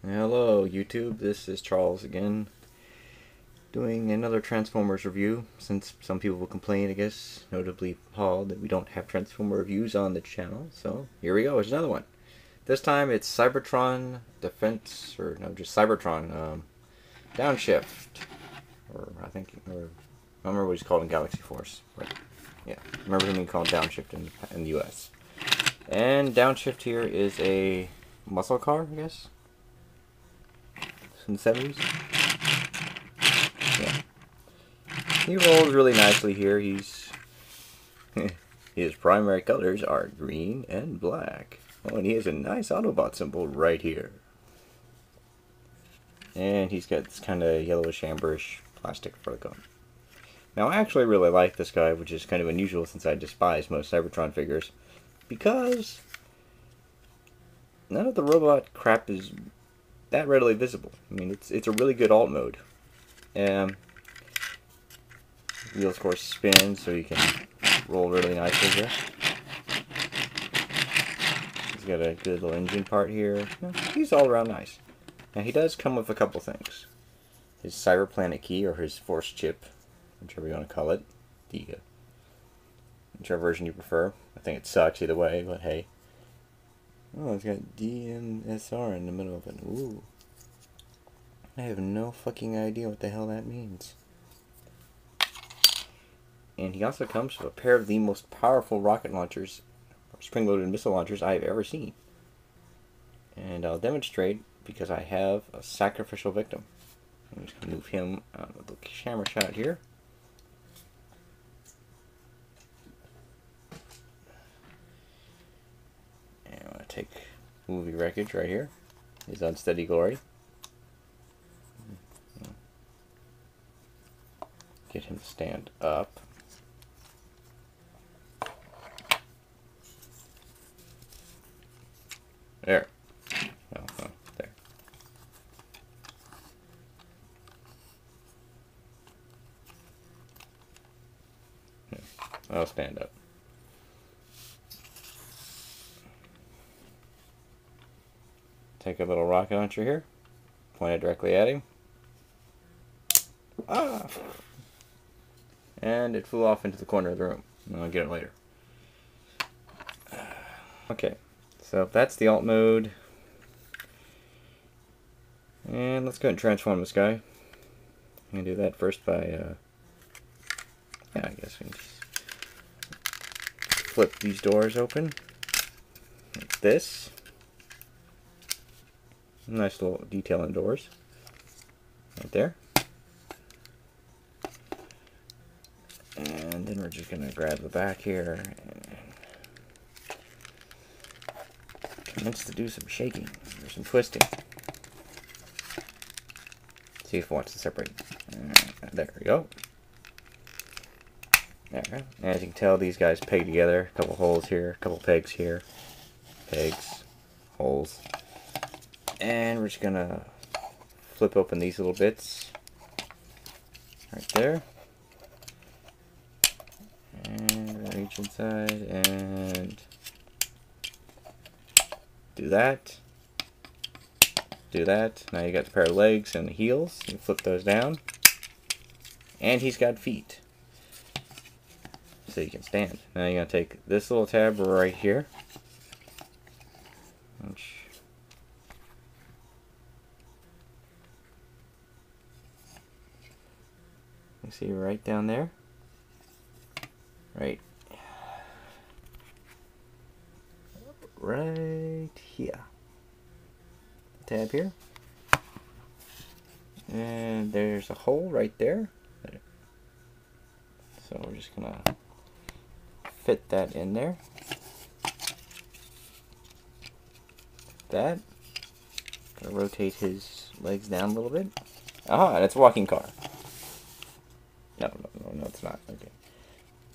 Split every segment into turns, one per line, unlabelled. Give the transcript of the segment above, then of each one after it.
Hello YouTube, this is Charles again, doing another Transformers review, since some people will complain, I guess, notably Paul, that we don't have Transformer reviews on the channel, so here we go, here's another one. This time it's Cybertron Defense, or no, just Cybertron Downshift, or I don't remember what he's called in Galaxy Force, but yeah, I remember him being called Downshift in the US. And Downshift here is a muscle car, I guess, in the 70s. Yeah. He rolls really nicely here. His primary colors are green and black. Oh, and he has a nice Autobot symbol right here. And he's got this kind of yellowish, amberish plastic fur coat. Now, I actually really like this guy, which is kind of unusual since I despise most Cybertron figures, because none of the robot crap is that readily visible. I mean, it's a really good alt mode. Wheels, of course, spin, so you can roll really nicely here. He's got a good little engine part here. He's all around nice. Now, he does come with a couple things. His Cyber Planet key, or his Force chip, whichever you want to call it. Whichever version you prefer. I think it sucks either way, but hey. Oh, it's got DMSR in the middle of it. Ooh. I have no fucking idea what the hell that means. And he also comes with a pair of the most powerful rocket launchers, or spring-loaded missile launchers I've ever seen. And I'll demonstrate because I have a sacrificial victim. I'm just going to move him out of the camera shot here. And I'm going to take movie wreckage right here. His unsteady glory. Get him to stand up. There. Oh, there. I'll stand up. Take a little rocket launcher here. Point it directly at him. Ah! And it flew off into the corner of the room. I'll get it later. Okay, so that's the alt mode. And let's go ahead and transform this guy. I'm going to do that first by, yeah, I guess we can just flip these doors open. Like this. Nice little detail in doors. Right there. And then we're just going to grab the back here and commence to do some shaking or some twisting. See if it wants to separate. There we go. There we go. As you can tell, these guys peg together. A couple holes here, a couple pegs here. Pegs, holes. And we're just going to flip open these little bits. Right there. And reach inside and do that. Do that. Now you got the pair of legs and the heels. You flip those down. And he's got feet. So you can stand. Now you're going to take this little tab right here. Which you see right down there. Right here. Tab here. And there's a hole right there. So we're just gonna fit that in there. That. Gonna rotate his legs down a little bit. Aha, and it's a walking car. No, it's not. Okay.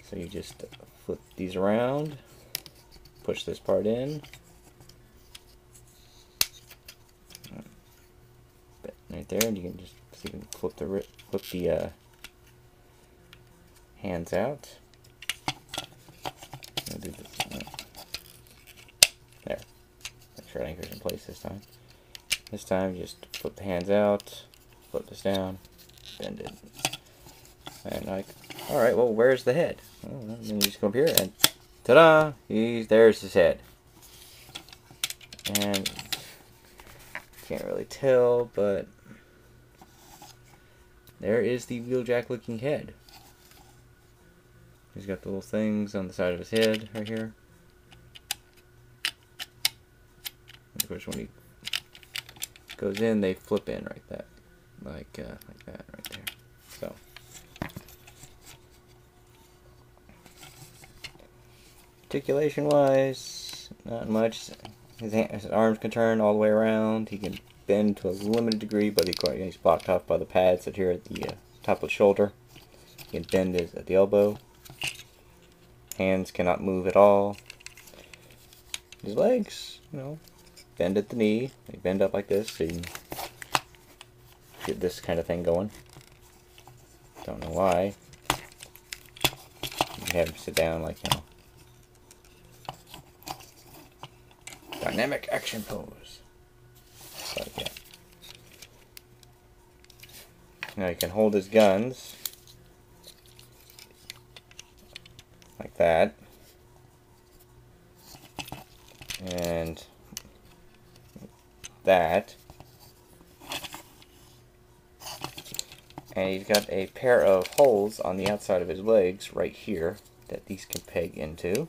So you just flip these around, push this part in, right there, and you can just see, you can flip the hands out. I'll do this. There. Make sure it anchors in place this time. This time, just flip the hands out, flip this down, bend it. And like, alright, well, where's the head? Well, then you just go up here and ta-da! There's his head. And can't really tell, but there is the Wheeljack looking head. He's got the little things on the side of his head right here. And of course, when he goes in, they flip in like that, like that right there. So. Articulation-wise, not much. His arms can turn all the way around. He can bend to a limited degree, but he's blocked off by the pads that here at the top of the shoulder. He can bend at the elbow. Hands cannot move at all. His legs, bend at the knee. They bend up like this, so you can get this kind of thing going. Don't know why. You can have him sit down like, dynamic action pose. But yeah. Now he can hold his guns like that. And that. And he's got a pair of holes on the outside of his legs right here that these can peg into.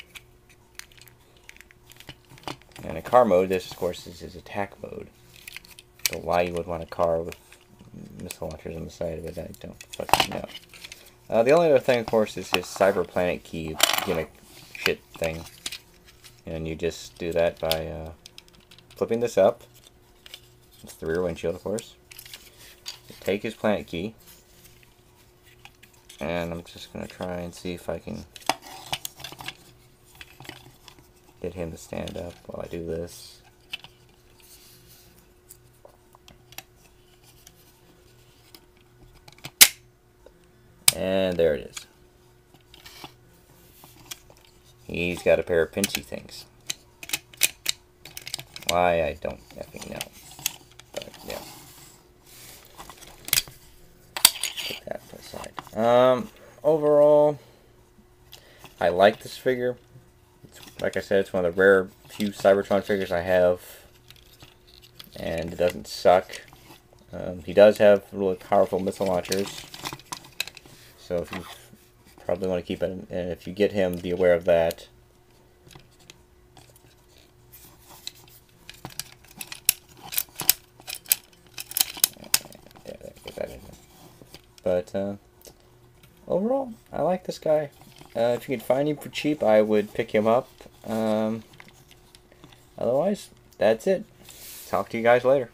And in car mode, this of course is his attack mode. So why you would want a car with missile launchers on the side of it, I don't fucking know. The only other thing, of course, is his Cyber Planet Key gimmick shit thing. And you just do that by flipping this up. It's the rear windshield, of course. You take his planet key. And I'm just going to try and see if I can get him to stand up while I do this. And there it is. He's got a pair of pinchy things. Why, I don't effing know. But, yeah. Put that to the side. Overall, I like this figure. Like I said, it's one of the rare few Cybertron figures I have, and it doesn't suck. He does have really powerful missile launchers, so if you probably want to keep it, and if you get him, be aware of that. Yeah, get that in there. But overall, I like this guy. If you can find him for cheap, I would pick him up. Otherwise, that's it. Talk to you guys later.